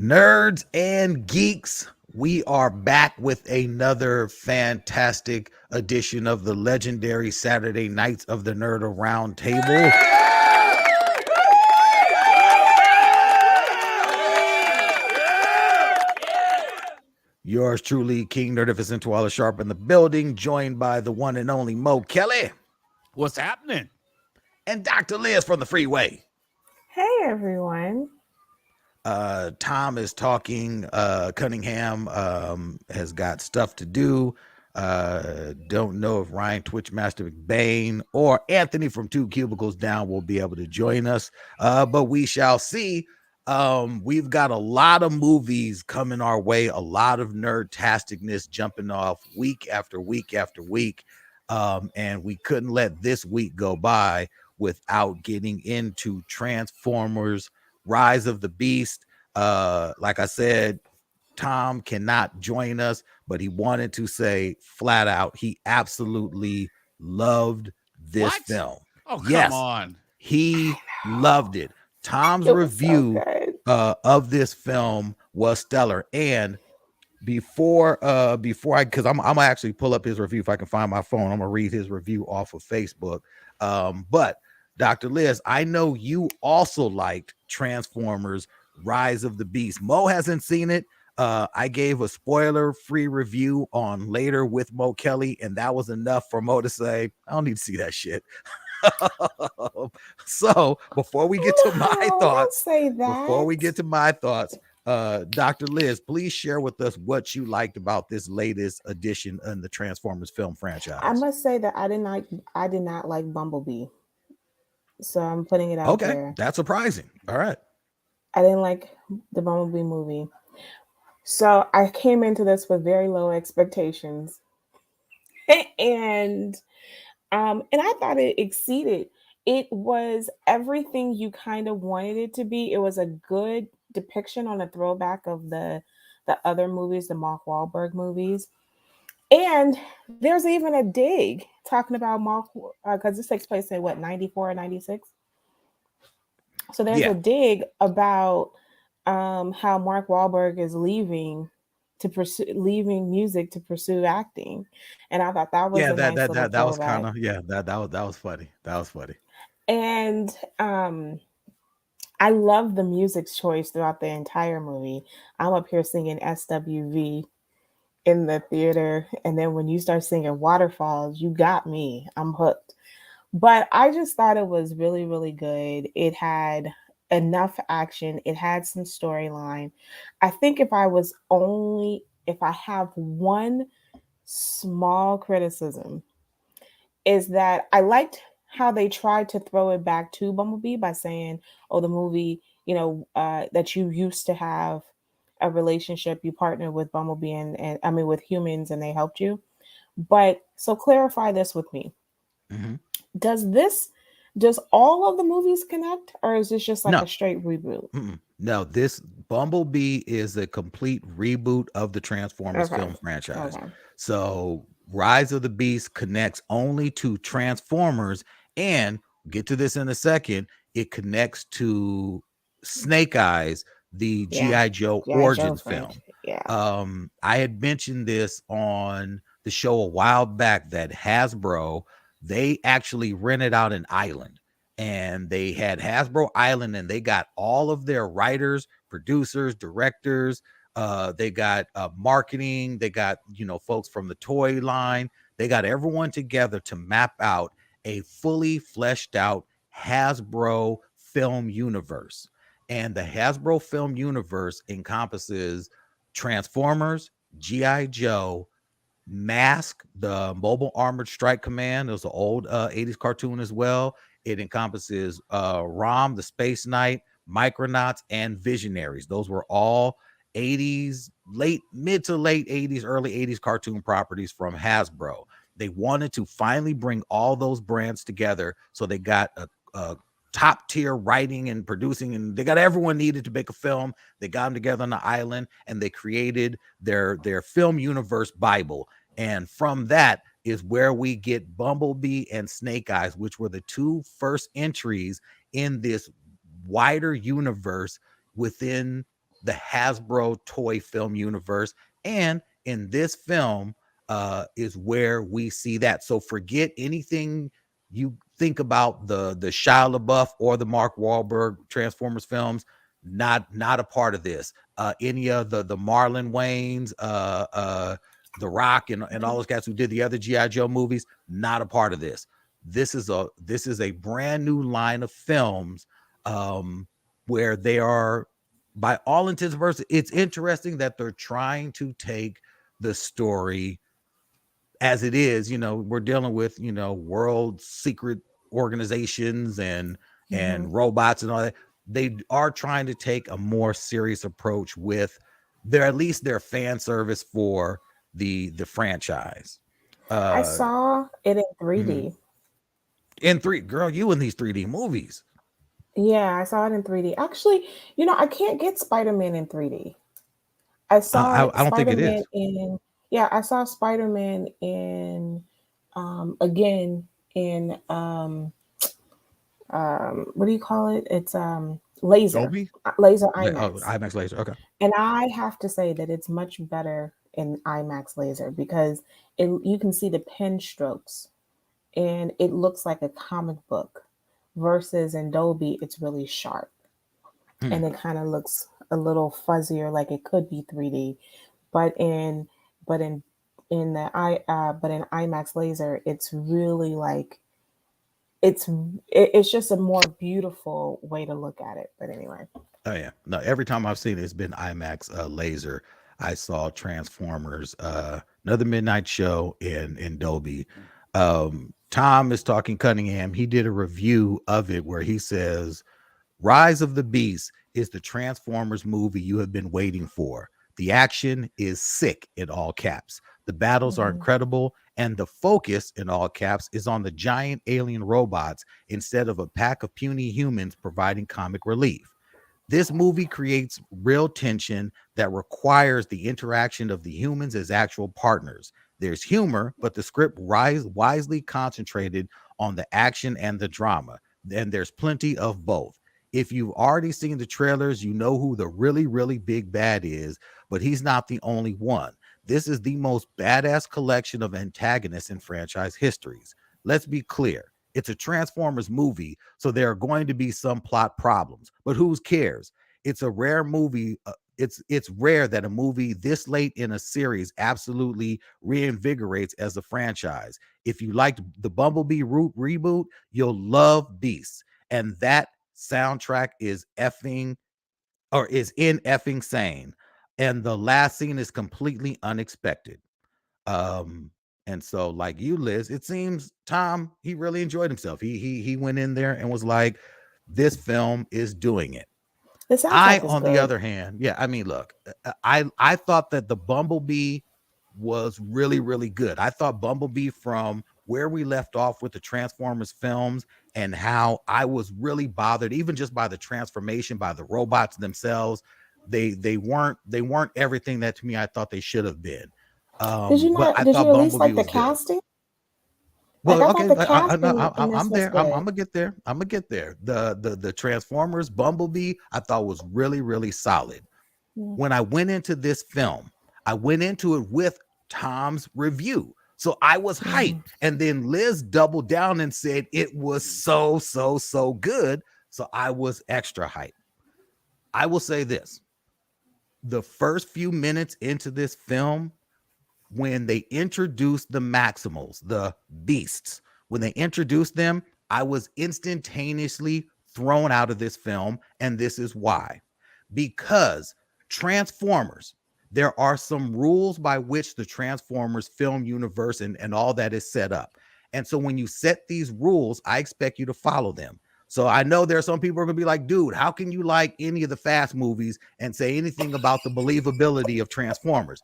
Nerds and geeks, we are back with another fantastic edition of the legendary Saturday Nights of the Nerd-O-Roundtable. Yours truly, King Nerdificent Wallace Sharp in the building, joined by the one and only Mo Kelly. What's happening? And Dr. Liz from the Freeway. Hey, everyone. Tom is talking. Cunningham has got stuff to do. Don't know if Ryan Twitchmaster McBain or Anthony from Two Cubicles Down will be able to join us, but we shall see. We've got a lot of movies coming our way, a lot of nerd-tasticness jumping off week after week after week, and we couldn't let this week go by without getting into Transformers Rise of the Beast. Like I said, Tom cannot join us, but he wanted to say flat out he absolutely loved this film. Oh, come on. He loved it. Tom's review of this film was stellar. And before I, because I'm gonna actually pull up his review if I can find my phone. I'm gonna read his review off of Facebook. But Dr. Liz, I know you also liked Transformers Rise of the Beast. Mo hasn't seen it. I gave a spoiler-free review on Later with Mo Kelly, and that was enough for Mo to say, I don't need to see that shit. So before we get to my thoughts, Dr. Liz, please share with us what you liked about this latest edition in the Transformers film franchise. I must say that I did not like Bumblebee. So I'm putting it out there. Okay, that's surprising. All right. I didn't like the Bumblebee movie. So I came into this with very low expectations. and I thought it exceeded. It was everything you kind of wanted it to be. It was a good depiction on a throwback of the other movies, the Mark Wahlberg movies. And there's even a dig talking about Mark, because this takes place in 94 or 96. So there's a dig about how Mark Wahlberg is leaving music to pursue acting, and I thought that was that was kind of that was funny. That was funny. And I love the music's choice throughout the entire movie. I'm up here singing SWV in the theater, and then when you start singing Waterfalls, you got me. I'm hooked. But I just thought it was really, really good. It had enough action. It had some storyline. I think if I have one small criticism, is that I liked how they tried to throw it back to Bumblebee by saying, oh, the movie, that you used to have a relationship, you partnered with Bumblebee and I mean with humans and they helped you. But so clarify this with me. Mm-hmm. Does all of the movies connect, or is this just like a straight reboot? No, this Bumblebee is a complete reboot of the Transformers film franchise. Okay. So Rise of the Beast connects only to Transformers, and get to this in a second, it connects to Snake Eyes, the G.I. Joe Origins film. Yeah. I had mentioned this on the show a while back that Hasbro, they actually rented out an island, and they had Hasbro Island, and they got all of their writers, producers, directors. They got marketing. They got, folks from the toy line. They got everyone together to map out a fully fleshed out Hasbro film universe. And the Hasbro film universe encompasses Transformers, G.I. Joe, Mask, the Mobile Armored Strike Command. It was an old 80s cartoon as well. It encompasses Rom, the Space Knight, Micronauts, and Visionaries. Those were all 80s, mid to late 80s, early 80s cartoon properties from Hasbro. They wanted to finally bring all those brands together, so they got a top tier writing and producing, and they got everyone needed to make a film. They got them together on the island, and they created their film universe Bible. And from that is where we get Bumblebee and Snake Eyes, which were the two first entries in this wider universe within the Hasbro toy film universe. And in this film is where we see that. So forget anything you think about the Shia LaBeouf or the Mark Wahlberg Transformers films. Not a part of this. Any of the Marlon Wayans, The Rock, and all those guys who did the other G.I. Joe movies, not a part of this. This is a brand new line of films where they are, by all intents and purposes, it's interesting that they're trying to take the story as it is. We're dealing with world secret organizations and robots and all that. They are trying to take a more serious approach with at least their fan service for the franchise. I saw it in 3D. Girl, you in these 3D movies. Yeah, I saw it in 3D. Actually, I can't get Spider-Man in 3D. I saw I don't think it is. I saw Spider-Man in again in what do you call it? It's laser. Dolby? Laser IMAX. Oh, IMAX laser. Okay. And I have to say that it's much better in IMAX laser because you can see the pen strokes and it looks like a comic book versus in Dolby, it's really sharp. And it kind of looks a little fuzzier, like it could be 3D. But in IMAX laser, it's really like it's just a more beautiful way to look at it. But anyway. Oh yeah. No, every time I've seen it, it's been IMAX laser. I saw Transformers, Another Midnight Show in Dolby. Tom is talking Cunningham. He did a review of it where he says, Rise of the Beast is the Transformers movie you have been waiting for. The action is sick in all caps. The battles are incredible, and the focus in all caps is on the giant alien robots instead of a pack of puny humans providing comic relief. This movie creates real tension that requires the interaction of the humans as actual partners. There's humor, but the script wisely concentrated on the action and the drama. And there's plenty of both. If you've already seen the trailers, you know who the really, really big bad is, but he's not the only one. This is the most badass collection of antagonists in franchise histories. Let's be clear. It's a Transformers movie, so there are going to be some plot problems, but who cares? It's a rare movie. It's rare that a movie this late in a series absolutely reinvigorates as a franchise. If you liked the Bumblebee reboot, you'll love Beasts, and that soundtrack is in effing sane. And the last scene is completely unexpected. And so, like you, Liz, it seems Tom, he really enjoyed himself. He went in there and was like, this film is doing it. On the other hand, yeah, I mean, look, I thought that the Bumblebee was really, really good. I thought Bumblebee, from where we left off with the Transformers films and how I was really bothered, even just by the transformation, by the robots themselves, they weren't everything that to me I thought they should have been. Did you at least like the casting? Well, okay, I'm there. I'm gonna get there. The Transformers Bumblebee I thought was really, really solid. When I went into this film, I went into it with Tom's review, so I was hyped. And then Liz doubled down and said it was so good, so I was extra hyped. I will say this: the first few minutes into this film, when they introduced the Maximals, the beasts, when they introduced them, I was instantaneously thrown out of this film. And this is why. Because Transformers, there are some rules by which the Transformers film universe and all that is set up. And so when you set these rules, I expect you to follow them. So I know there are some people who are going to be like, dude, how can you like any of the Fast movies and say anything about the believability of Transformers?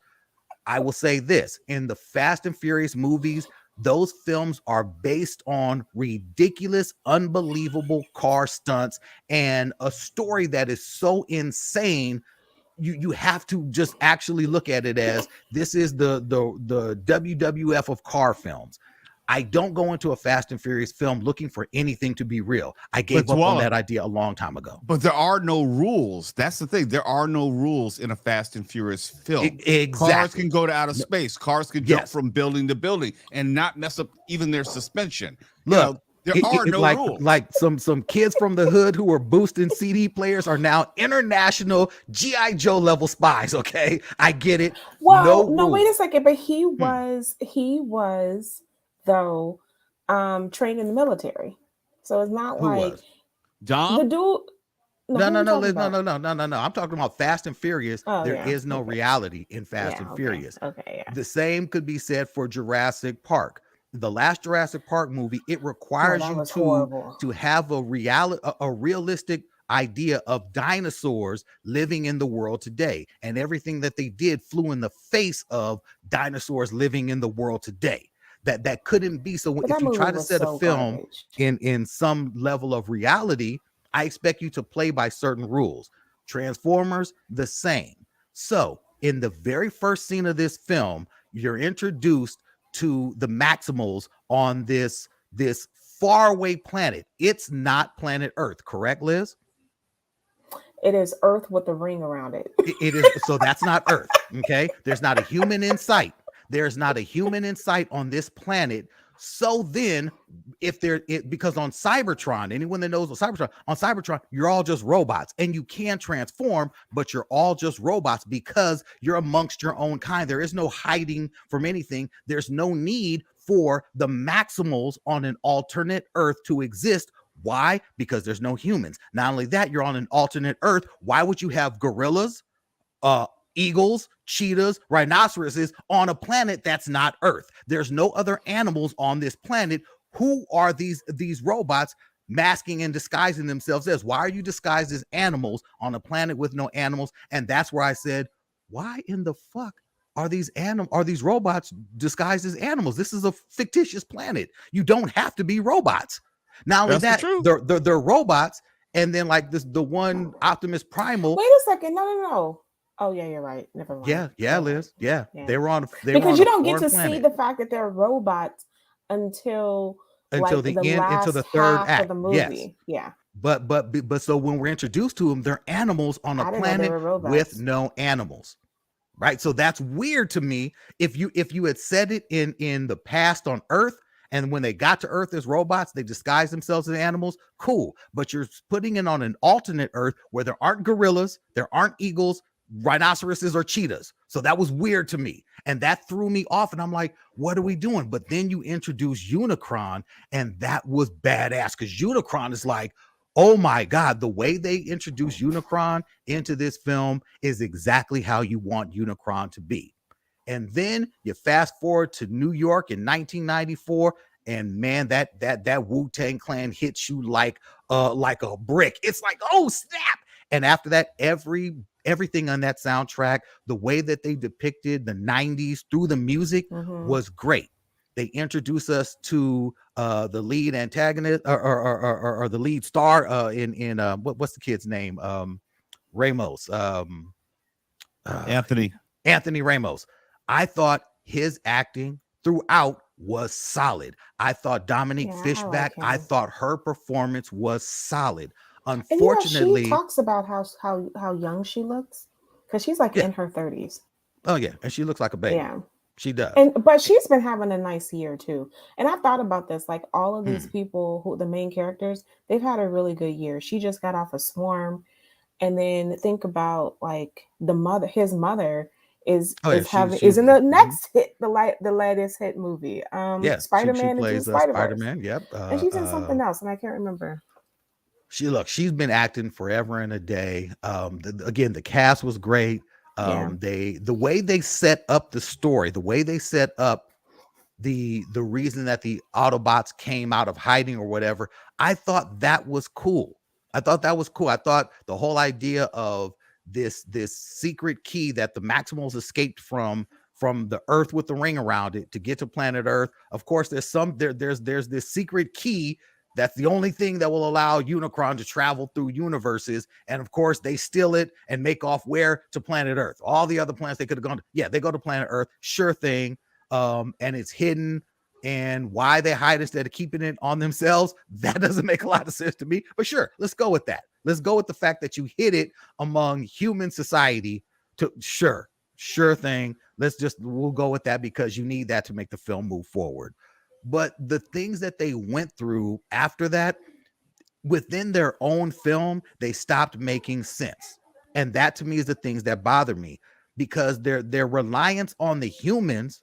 I will say this: in the Fast and Furious movies, those films are based on ridiculous, unbelievable car stunts and a story that is so insane. You have to just actually look at it as this is the WWF of car films. I don't go into a Fast and Furious film looking for anything to be real. I gave up on that idea a long time ago. But there are no rules. That's the thing. There are no rules in a Fast and Furious film. Exactly. Cars can go to outer space. Cars can jump from building to building and not mess up even their suspension. Look, there are no rules. Like some kids from the hood who were boosting CD players are now international G.I. Joe level spies. Okay, I get it. Well, no, wait a second. But he was though trained in the military, so it's not like Dom? the dude. No. I'm talking about Fast and Furious. There is no reality in Fast and Furious. Okay. Yeah. The same could be said for Jurassic Park. The last Jurassic Park movie, it requires you to have a realistic idea of dinosaurs living in the world today, and everything that they did flew in the face of dinosaurs living in the world today. That couldn't be. So if you try to set a film in some level of reality, I expect you to play by certain rules. Transformers, the same. So in the very first scene of this film, you're introduced to the Maximals on this faraway planet. It's not planet Earth, correct, Liz? It is Earth with a ring around it. It is. So that's not Earth. Okay. There's not a human in sight. There's not a human in sight on this planet. So then, because on Cybertron, anyone that knows on Cybertron, you're all just robots, and you can transform, but you're all just robots because you're amongst your own kind. There is no hiding from anything. There's no need for the Maximals on an alternate Earth to exist. Why? Because there's no humans. Not only that, you're on an alternate Earth. Why would you have gorillas, eagles, cheetahs, rhinoceroses on a planet that's not Earth? There's no other animals on this planet. Who are these robots masking and disguising themselves as? Why are you disguised as animals on a planet with no animals? And that's where I said, why in the fuck are these robots disguised as animals? This is a fictitious planet. You don't have to be robots. Not only that, they're robots, and then like the one Optimus Primal. Wait a second, no. Oh yeah, you're right. Never mind. Yeah, Liz. Yeah. They were on. Because you don't get to see the fact that they're robots until the third act of the movie. Yes. Yeah. But so when we're introduced to them, they're animals on a planet with no animals. Right. So that's weird to me. If you had said it in the past on Earth, and when they got to Earth as robots, they disguised themselves as animals, cool. But you're putting it on an alternate Earth where there aren't gorillas, there aren't eagles, rhinoceroses, or cheetahs. So that was weird to me. And that threw me off. And I'm like, what are we doing? But then you introduce Unicron, and that was badass, because Unicron is like, oh my God, the way they introduce Unicron into this film is exactly how you want Unicron to be. And then you fast forward to New York in 1994, and man, that Wu-Tang Clan hits you like a brick. It's like, oh snap! And after that, everything on that soundtrack, the way that they depicted the 90s through the music was great. They introduce us to the lead antagonist or the lead star in what's the kid's name? Ramos. Anthony Ramos. I thought his acting throughout was solid. I thought Dominique Fishback, I thought her performance was solid. Unfortunately, she talks about how young she looks, because she's like in her 30s. Oh yeah, and she looks like a baby. Yeah, she does. But she's been having a nice year too. And I've thought about this, like all of these people who the main characters, they've had a really good year. She just got off a Swarm, and then think about like his mother is in the next hit, the latest hit movie. Spider-Man. She plays Spider-Man. Yep. And she's in something else, and I can't remember. She's been acting forever and a day. Again, the cast was great. The way they set up the story, the way they set up the reason that the Autobots came out of hiding or whatever, I thought that was cool. I thought the whole idea of this secret key that the Maximals escaped from the Earth with the ring around it to get to planet Earth. Of course, there's this secret key that's the only thing that will allow Unicron to travel through universes. And of course, they steal it and make off where? To planet Earth. All the other planets they could have gone to, they go to planet Earth, sure thing. And it's hidden and why they hide instead of keeping it on themselves, that doesn't make a lot of sense to me. But sure, let's go with that. Let's go with the fact that you hid it among human society. Sure thing. We'll go with that because you need that to make the film move forward. But the things that they went through after that, within their own film, they stopped making sense. And that to me is the things that bother me, because their reliance on the humans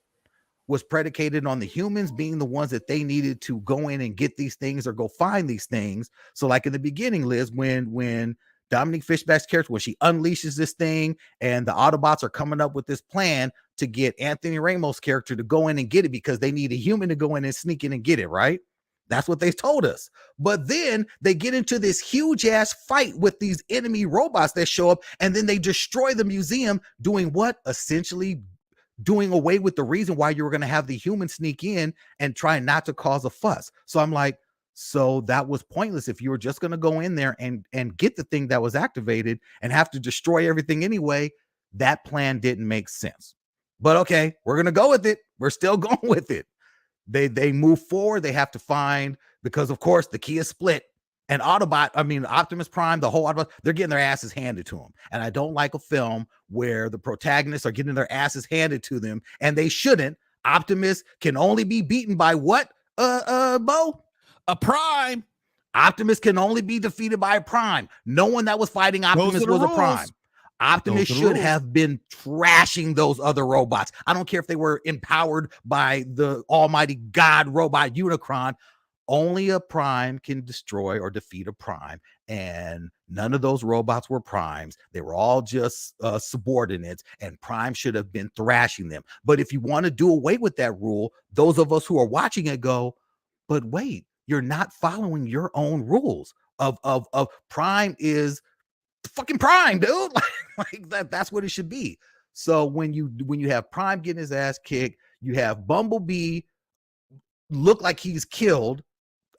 was predicated on the humans being the ones that they needed to go in and get these things or go find these things. So like in the beginning, Liz, when Dominique Fishback's character, when she unleashes this thing and the Autobots are coming up with this plan to get Anthony Ramos' character to go in and get it because they need a human to go in and sneak in and get it, right? That's what they told us. But then they get into this huge ass fight with these enemy robots that show up, and then they destroy the museum, doing what? Essentially doing away with the reason why you were going to have the human sneak in and try not to cause a fuss. So I'm like, so that was pointless. If you were just going to go in there and get the thing that was activated and have to destroy everything anyway, that plan didn't make sense. But okay, we're going to go with it. We're still going with it. They move forward. They have to find, because of course the key is split. And Optimus Prime, the whole Autobot, they're getting their asses handed to them. And I don't like a film where the protagonists are getting their asses handed to them, and they shouldn't. Optimus can only be beaten by what, Bo? A Prime. Optimus can only be defeated by a Prime. No one that was fighting Optimus was a Prime. Optimus should have been trashing those other robots. I don't care if they were empowered by the almighty God robot Unicron. Only a Prime can destroy or defeat a Prime, and none of those robots were Primes. They were all just subordinates, and Prime should have been thrashing them. But if you want to do away with that rule, those of us who are watching it go, but wait, you're not following your own rules of Prime is fucking Prime, dude. like that's what it should be. So when you have Prime getting his ass kicked, you have Bumblebee look like he's killed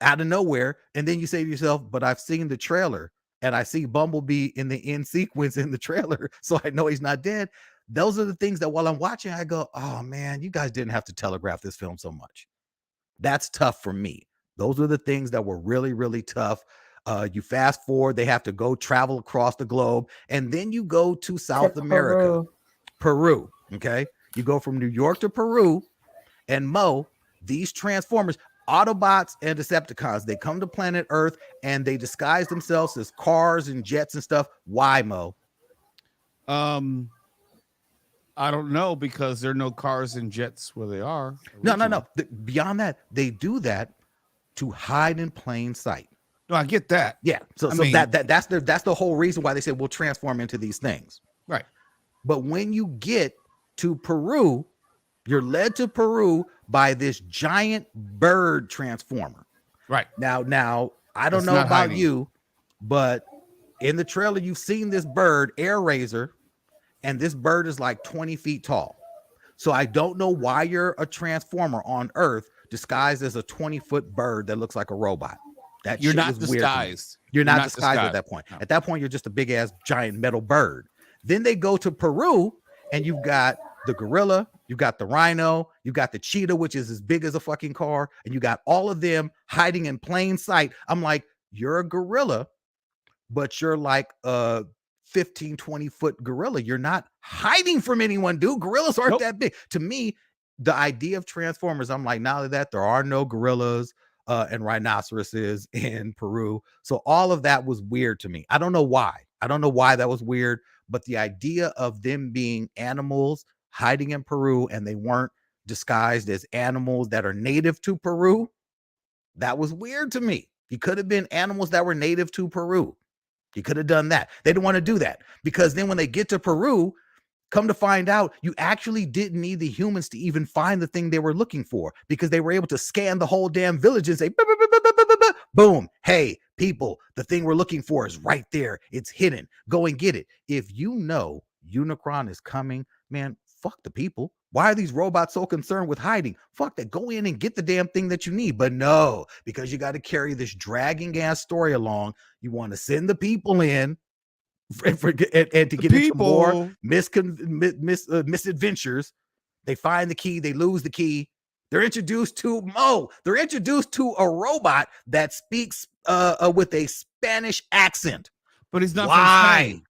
out of nowhere, and then you say to yourself, but I've seen the trailer and I see Bumblebee in the end sequence in the trailer, so I know he's not dead. Those are the things that while I'm watching, I go, oh man, you guys didn't have to telegraph this film so much. That's tough for me. Those are the things that were really, really tough. You fast forward, they have to go travel across the globe, and then you go to South America, Peru. Okay, you go from New York to Peru, and Mo, these Transformers, Autobots and Decepticons, they come to planet Earth and they disguise themselves as cars and jets and stuff. Why, Mo? I don't know, because there are no cars and jets where they are. Originally. No. Beyond that, they do that to hide in plain sight. No, I get that. Yeah. So that's the whole reason why they said we'll transform into these things. Right. But when you get to Peru, you're led to Peru by this giant bird transformer. Right. Now I don't know about you, but in the trailer, you've seen this bird, Air Razor, and this bird is like 20 feet tall. So I don't know why you're a transformer on Earth disguised as a 20-foot bird that looks like a robot. That you're not disguised. You're not disguised at that point. No. At that point, you're just a big ass giant metal bird. Then they go to Peru, and you've got the gorilla, you got the rhino, you got the cheetah, which is as big as a fucking car, and you got all of them hiding in plain sight. I'm like, you're a gorilla, but you're like a 15, 20-foot gorilla. You're not hiding from anyone, dude. Gorillas aren't that big. To me, the idea of Transformers, I'm like, not only that, there are no gorillas and rhinoceroses in Peru. So all of that was weird to me. I don't know why. That was weird, but the idea of them being animals hiding in Peru and they weren't disguised as animals that are native to Peru, that was weird to me. You could have been animals that were native to Peru. You could have done that. They didn't want to do that, because then when they get to Peru, come to find out, you actually didn't need the humans to even find the thing they were looking for, because they were able to scan the whole damn village and say, boom, hey, people, the thing we're looking for is right there. It's hidden. Go and get it. If you know Unicron is coming, man, fuck the people. Why are these robots so concerned with hiding? Fuck that. Go in and get the damn thing that you need. But no, because you got to carry this dragging ass story along. You want to send the people in and to get into more misadventures. They find the key. They lose the key. They're introduced to Mo. They're introduced to a robot that speaks with a Spanish accent. But he's not from Why? Spain.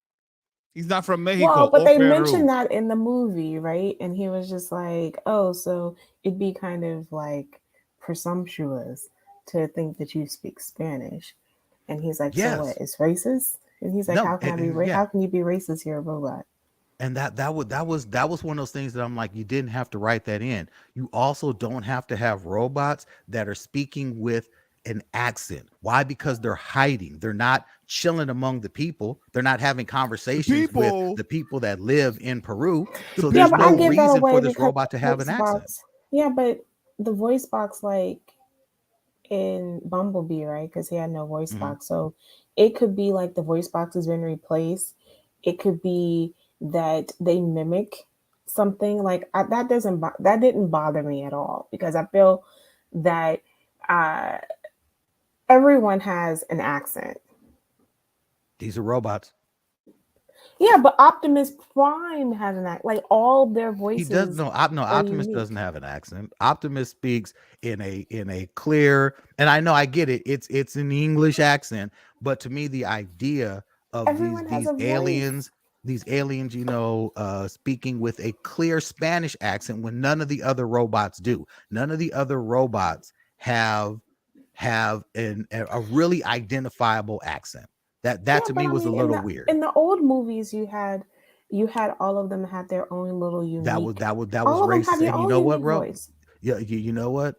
He's not from Mexico Well, but or they Peru. mentioned that in the movie, right? And he was just like, "Oh, so it'd be kind of like presumptuous to think that you speak Spanish." And he's like, "So what? Yes. It's racist?" And he's like, No. "How can I be? Yeah. How can you be racist? You're a robot." And that was one of those things that I'm like, you didn't have to write that in. You also don't have to have robots that are speaking with an accent. Why? Because they're hiding. They're not chilling among the people. They're not having conversations with people. the people that live in Peru. So Yeah, there's but I no give that reason away for this because robot to the have an voice accent. box. Yeah, but the voice box, like in Bumblebee, right? Because he had no voice Mhm. box, so it could be like the voice box has been replaced. It could be that they mimic something like that didn't bother me at all because I feel that uh, everyone has an accent. These are robots. Yeah, but Optimus Prime has an accent. Like all their He does voices no, no. are Optimus doesn't unique. have an accent. Optimus speaks in a clear, and I know I get it. It's an English accent, but to me, the idea of Everyone has these a voice. aliens, speaking with a clear Spanish accent when none of the other robots do. None of the other robots have a really identifiable accent. That Yeah, to but me I was a mean, little weird. in the old movies, you had all of them had their own little That was unique. that was that was All of them had racist. their And you own know what, unique bro? voice. Yeah, you know what?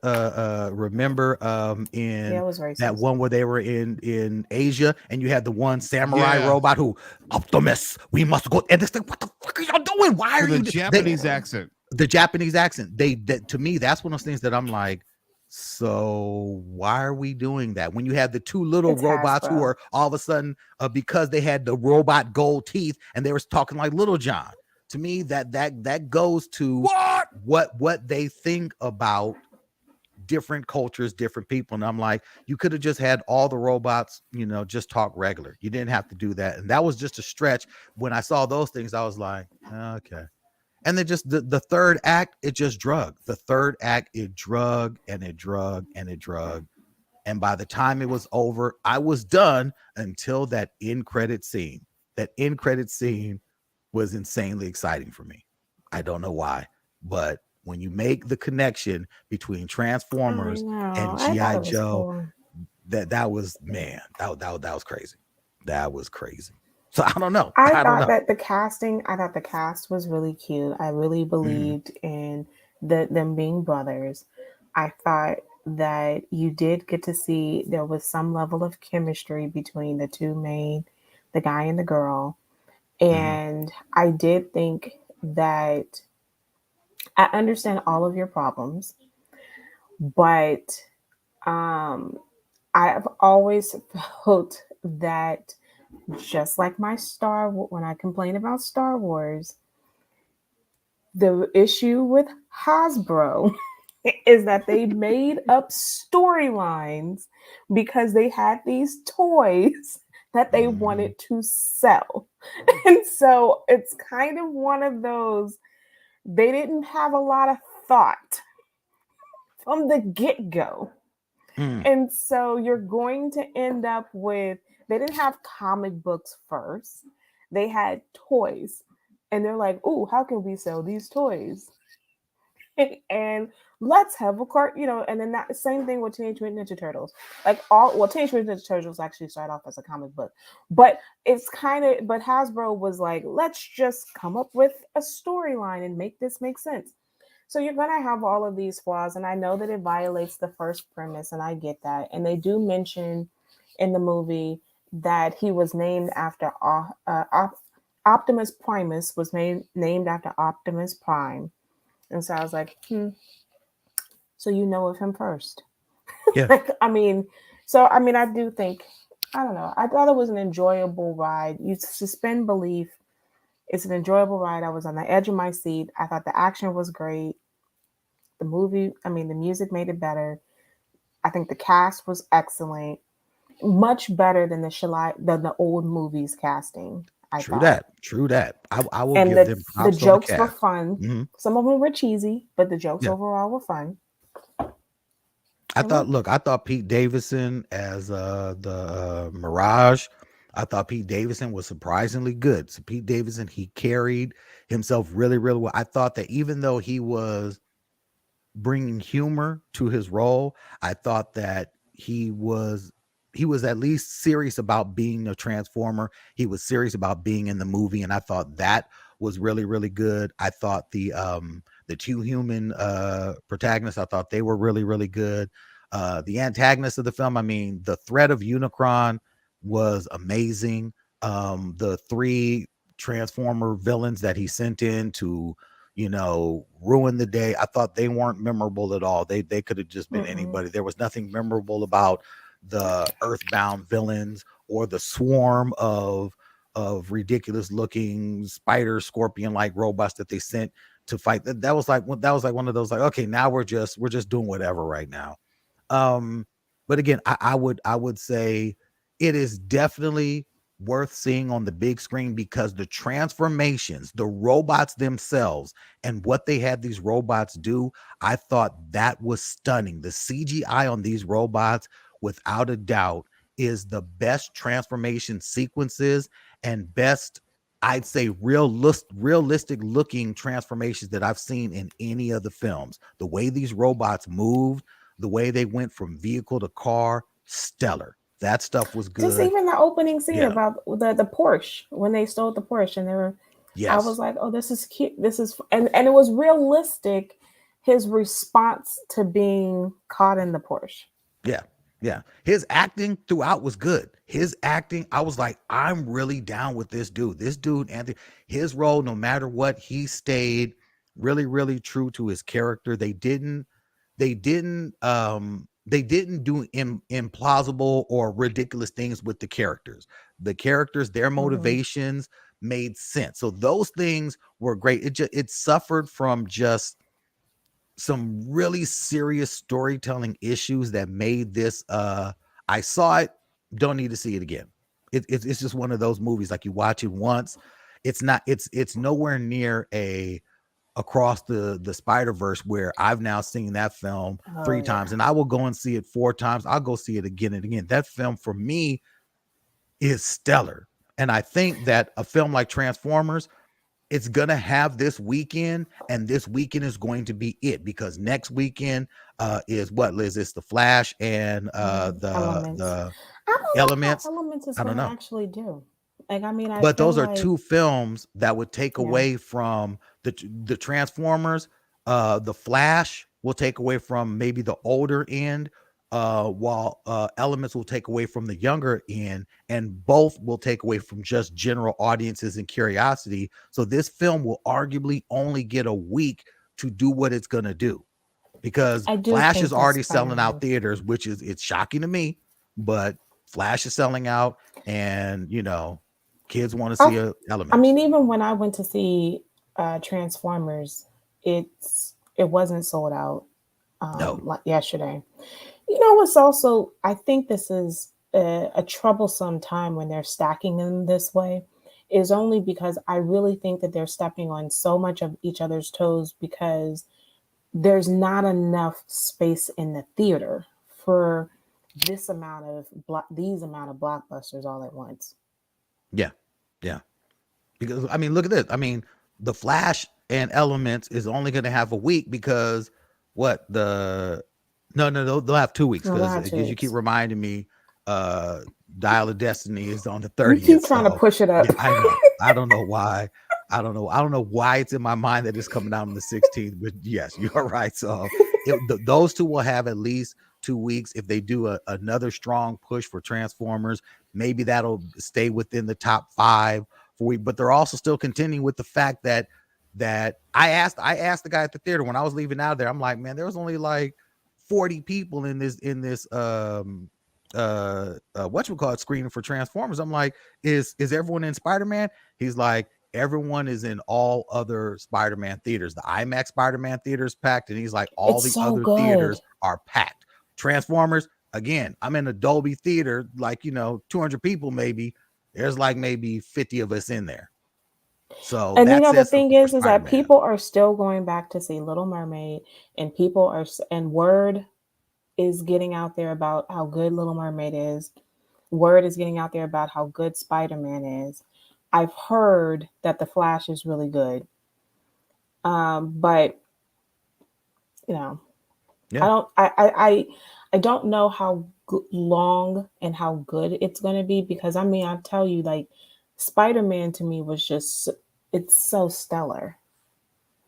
Remember Yeah, in it was that racist. one where they were in Asia, and you had the one samurai Yeah. robot who Optimus, we must go. And it's like, what the fuck are y'all doing? Why are With a you? Japanese Yeah. accent. The Japanese accent. To me, that's one of those things that I'm like. So why are we doing that when you have the two little It's robots who Hasbro. are all of a sudden because they had the robot gold teeth and they were talking like Little John? To me, that goes to what they think about different cultures, different people. And I'm like, you could have just had all the robots, just talk regular. You didn't have to do that. And that was just a stretch. When I saw those things, I was like, okay. And then just the third act, it just drug. The third act, it drug and it drug and it drug. And by the time it was over, I was done until that end credit scene. That end credit scene was insanely exciting for me. I don't know why, but when you make the connection between I Transformers know. and I thought GI it was Joe, cool. that was, man, that was crazy. That was crazy. So I don't know. I I don't thought know. that I thought the cast was really cute. I really Mhm. believed in them being brothers. I thought that you did get to see there was some level of chemistry between the guy and the girl. Mhm. And I did think that I understand all of your problems, but um, I've always felt that just like when I complain about Star Wars, the issue with Hasbro is that they made up storylines because they had these toys that they Mhm. wanted to sell. And so it's kind of one of those, they didn't have a lot of thought from the get go. Mm. And so you're going to end up with, they didn't have comic books first, they had toys. And they're like, "Ooh, how can we sell these toys?" And let's have a cart, and then that same thing with Teenage Mutant Ninja Turtles. Teenage Mutant Ninja Turtles actually started off as a comic book, but but Hasbro was like, let's just come up with a storyline and make this make sense. So you're gonna have all of these flaws, and I know that it violates the first premise, and I get that. And they do mention in the movie that he was named after Optimus Primus was named after Optimus Prime, and so I was like, so you know of him first. Yeah. Like, I do think, I don't know. I thought it was an enjoyable ride. You suspend belief. It's an enjoyable ride. I was on the edge of my seat. I thought the action was great. The music made it better. I think the cast was excellent. Much better than the old movies casting, I True thought. that. True that. I will And give them the props on the jokes were cast. fun. Mhm. Some of them were cheesy, but the jokes Yeah. overall were fun. Hello? I thought Pete Davidson as the Mirage. I thought Pete Davidson was surprisingly good. So Pete Davidson, he carried himself really, really well. I thought that even though he was bringing humor to his role, I thought that he was at least serious about being a transformer. He was serious about being in the movie, and I thought that was really, really good. I thought the two human protagonists, I thought they were really, really good. The antagonist of the film, I mean, the threat of Unicron was amazing. The three transformer villains that he sent in to, you know, ruin the day, I thought they weren't memorable at all. They could have just been Mm-mm. anybody. There was nothing memorable about the earthbound villains or the swarm of ridiculous looking spider scorpion like robots that they sent to fight. That was like one of those, like, okay, now we're just doing whatever right now. um but again, I would say it is definitely worth seeing on the big screen because the transformations, the robots themselves, and what they had these robots do, I thought that was stunning. The CGI on these robots, without a doubt, is the best transformation sequences and best, I'd say, realistic looking transformations that I've seen in any of the films. The way these robots moved, the way they went from vehicle to car, stellar. That stuff was Just good. even the opening scene Yeah. about the Porsche when they stole the Porsche and they were, I was Yes. like, oh, this is cute. This is, and it was realistic. His response to being caught in the Porsche. Yeah. Yeah. His acting throughout was good. His acting, I was like, I'm really down with this dude. This dude, Anthony, his role, no matter what, he stayed really, really true to his character. They didn't do implausible or ridiculous things with the characters. The characters, their Hmm. motivations made sense. So those things were great. It suffered from just some really serious storytelling issues that made this, I saw it, don't need to see it again. It's just one of those movies, like, you watch it once, it's not, it's nowhere near a Across the Spider Verse, where I've now seen that film Oh 3 times, yeah. and I will go and see it 4 times. I'll go see it again and again. That film for me is stellar, and I think that a film like Transformers, it's gonna have this weekend, and this weekend is going to be it, because next weekend is what, Liz? It's the Flash and Elements. the I don't know how Elements. Elements is I don't going to know. actually do. Like, I mean, I But feel those are like, two films that would take yeah, away from the Transformers. The Flash will take away from maybe the older end, while Elements will take away from the younger end, and both will take away from just general audiences and curiosity. So this film will arguably only get a week to do what it's gonna do, because I do Flash is think that already selling out Spider-Man. theaters, which is, it's shocking to me, but Flash is selling out, and kids want to I, see I Elements. mean, even when I went to see Transformers, it wasn't sold out No. like yesterday. You know what's also, I think this is a troublesome time when they're stacking them this way, is only because I really think that they're stepping on so much of each other's toes because there's not enough space in the theater for these amount of blockbusters all at once. Yeah. Yeah. Because, I mean, look at this. I mean, the Flash and Elements is only going to have a week, because what the no, no, they'll have 2 weeks, No, they'll because have two you keep weeks. reminding me, uh Dial of Destiny is on the You 30th. keep trying to So push it up. yeah, I know. I don't know why. I don't know why it's in my mind that it's coming out on the 16th, but yes, you are right. So those two will have at least 2 weeks. If they do another strong push for Transformers, maybe that'll stay within the top 5 for week. But they're also still continuing with the fact that I asked the guy at the theater when I was leaving out there. I'm like, man, there was only like 40 people in this whatchamacallit screening for Transformers. I'm like, is everyone in Spider-Man? He's like, everyone is in all other Spider-Man theaters. The IMAX Spider-Man theaters packed, and he's like, all It's the so other good. theaters are packed. Transformers, again, I'm in a Dolby theater, like, 200 people maybe. There's like maybe 50 of us in there. So And that the says thing something for is that Spider-Man. people are still going back to see Little Mermaid, and people are and Word. is getting out there about how good Little Mermaid is. Word is getting out there about how good Spider-Man is. I've heard that The Flash is really good. But you know, I Yeah. don't I don't know how long and how good it's going to be, because I mean, I tell you, like, Spider-Man to me was just, it's so stellar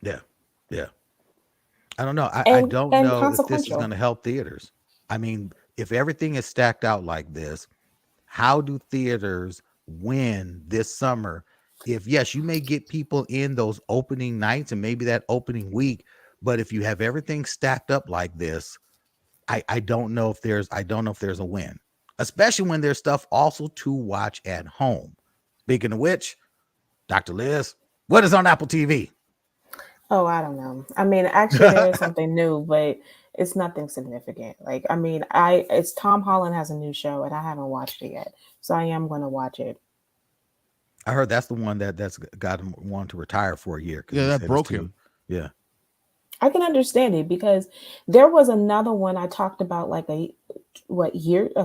Yeah. Yeah. I don't know. I don't and know if this is going consequential. to help theaters. I mean, if everything is stacked out like this, how do theaters win this summer? If yes, you may get people in those opening nights and maybe that opening week, but if you have everything stacked up like this, I don't know if there's a win, especially when there's stuff also to watch at home. Speaking of which, Dr. Liz, what is on Apple TV? Oh, I don't know. I mean, actually, there is something new, but it's nothing significant. Like, I mean, it's Tom Holland has a new show, and I haven't watched it yet, so I am going to watch it. I heard that's the one that's got him wanting to retire for a year because Yeah, he that said it's broke too. him. Yeah. I can understand it, because there was another one I talked about like a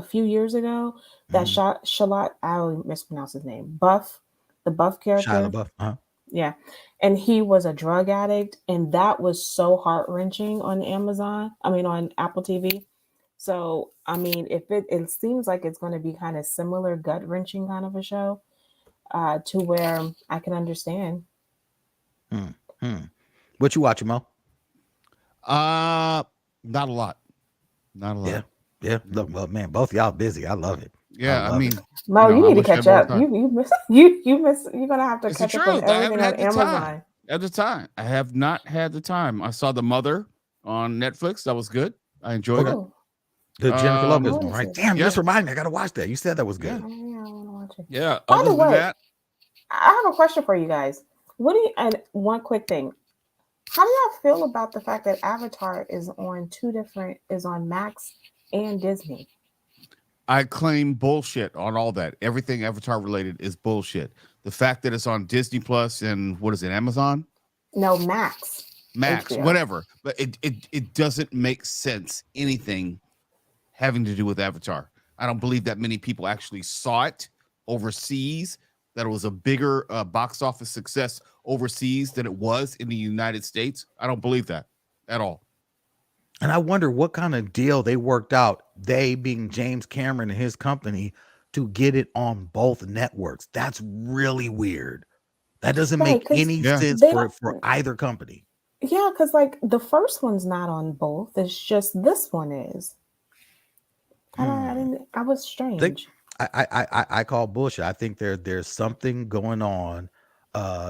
few years ago, that Mm-hmm. shot Shalat, I always mispronounce his name, Buff, the Buff Shia character. LaBeouf. Uh-huh. Yeah. And he was a drug addict, and that was so heart-wrenching on Amazon. I mean, on Apple TV. So, I mean, if it seems like it's going to be kind of similar, gut-wrenching kind of a show, to where I can understand. Hmm. Hmm. What you watching, Mo? Not a lot. Not a Yeah. lot. Yeah. Look, well, man, both y'all busy. I love it. I Yeah, I love it. mean, Mo, you I need to wish I had catch more up. time. You miss you're gonna have to It's the catch up on truth. I everything haven't on had the time. Amazon. At the time, I have not had the time. I saw The Mother on Netflix. That was good. I enjoyed Okay. it. Oh, The Jennifer I Lopez Um, want one, to see right? that. Damn, you yeah, just reminded me. I gotta watch that. You said that was yeah, good. Oh, yeah, I want to watch it. yeah. By Other the than way, that, I have a question for you guys. What do you, and one quick thing. How do y'all feel about the fact that Avatar is on Max and Disney? I claim bullshit on all that. Everything Avatar related is bullshit. The fact that it's on Disney Plus and what is it, Amazon, No, Max. Max, HBO. whatever, but it doesn't make sense. Anything having to do with Avatar. I don't believe that many people actually saw it overseas. That it was a bigger box office success overseas than it was in the United States. I don't believe that at all. And I wonder what kind of deal they worked out, they being James Cameron and his company, to get it on both networks. That's really weird. That doesn't Right, make because any Yeah, sense they for don't. either company. Yeah, because like the first one's not on both. It's just this one is. I don't. I Hmm. didn't. I was Think strange. I call bullshit. I think there's something going on.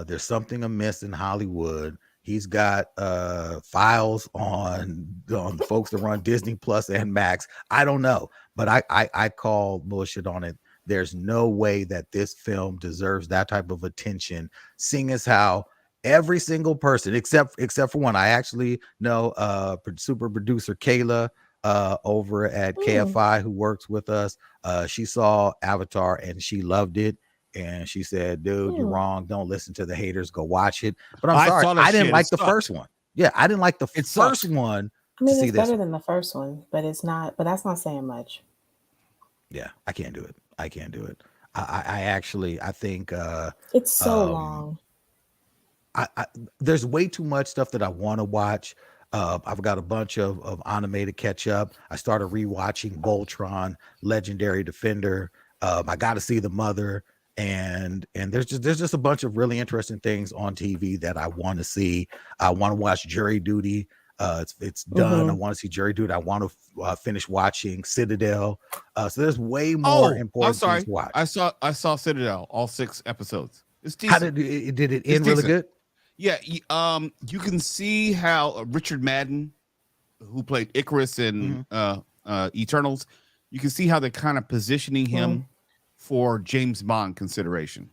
There's something amiss in Hollywood. He's got files on the folks that run Disney Plus and Max. I don't know, but I call bullshit on it. There's no way that this film deserves that type of attention, seeing as how every single person except for one, I actually know super producer Kayla over at Hmm. KFI who works with us. She saw Avatar and she loved it. And she said, dude, you're Hmm. wrong. Don't listen to the haters. Go watch it. But I'm I sorry, saw that I didn't shit. It like the first sucked. one. Yeah, I didn't like the It first sucked. one I to mean, see it's this better one. than the first one, but it's not. But that's not saying much. Yeah, I can't do it. I can't do it. I actually I think It's so um long. I there's way too much stuff that I want to watch. I've got a bunch of anime to catch up. I started rewatching Voltron, Legendary Defender. I got to see The Mother, and there's just a bunch of really interesting things on TV that I want to see. I want to watch Jury Duty. It's done. I Hmm. want to see Jury Duty. I want to finish watching Citadel. So there's way more Oh, I'm important things sorry. to watch. I saw Citadel, all 6 episodes. It's How decent. did it It's end really decent. good? Yeah, you can see how Richard Madden, who played Icarus Mm-hmm. in Eternals, you can see how they're kind of positioning him for James Bond consideration.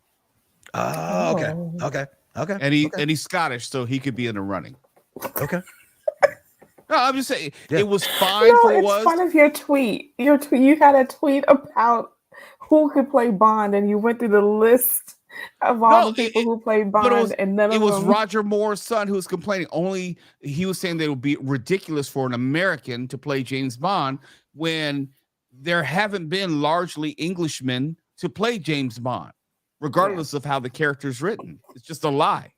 Oh, okay. Oh. Okay. Okay. And Okay. he's Scottish, so he could be in the running. Okay. No, I'm just saying Yeah. it was fine No, for it it's was. fun of your tweet. You had a tweet about who could play Bond, and you went through the list of all the people who played but Bond, and none it of was them. Roger Moore's son who was complaining. Only he was saying that it would be ridiculous for an American to play James Bond when there haven't been largely Englishmen to play James Bond, regardless of how the character is written. It's just a lie.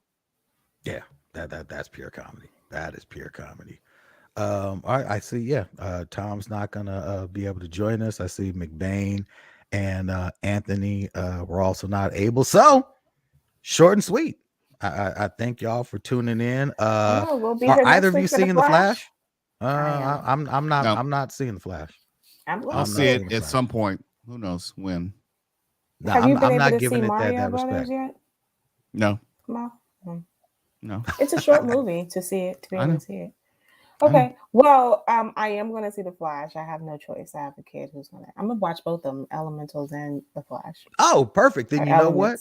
Yeah, that's pure comedy. That is pure comedy. All right, I see. Yeah, Tom's not gonna be able to join us. I see McBain and Anthony were also not able. So short and sweet. I thank y'all for tuning in. Oh, we'll be Are here either next of you week for the seeing the Flash? I am. I'm not. No. I'm not seeing the Flash. I'm I'll going see to. it at some point. Who knows when? No, Have you been I'm able not to see giving it Mario that Brothers respect. yet? No, No. No. no. It's a short movie to see it, to be I able know. to see it. I know. Okay. Well, I am going to see the Flash. I have no choice. I have a kid who's I'm gonna watch both of them, Elementals and the Flash. Oh, perfect. Then Or you know what?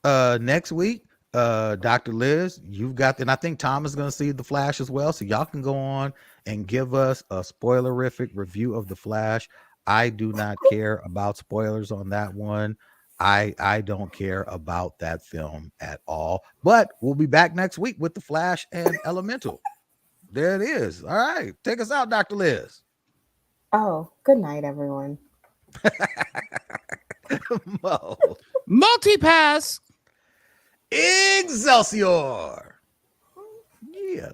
Elements. Next week, Dr. Liz, you've got, and I think Tom is going to see the Flash as well. So y'all can go on and give us a spoilerific review of the Flash. I do not care about spoilers on that one. I don't care about that film at all. But we'll be back next week with the Flash and Elemental. There it is. All right, take us out, Dr. Liz. Oh, good night, everyone. Mo. Multipass. Excelsior. Yeah.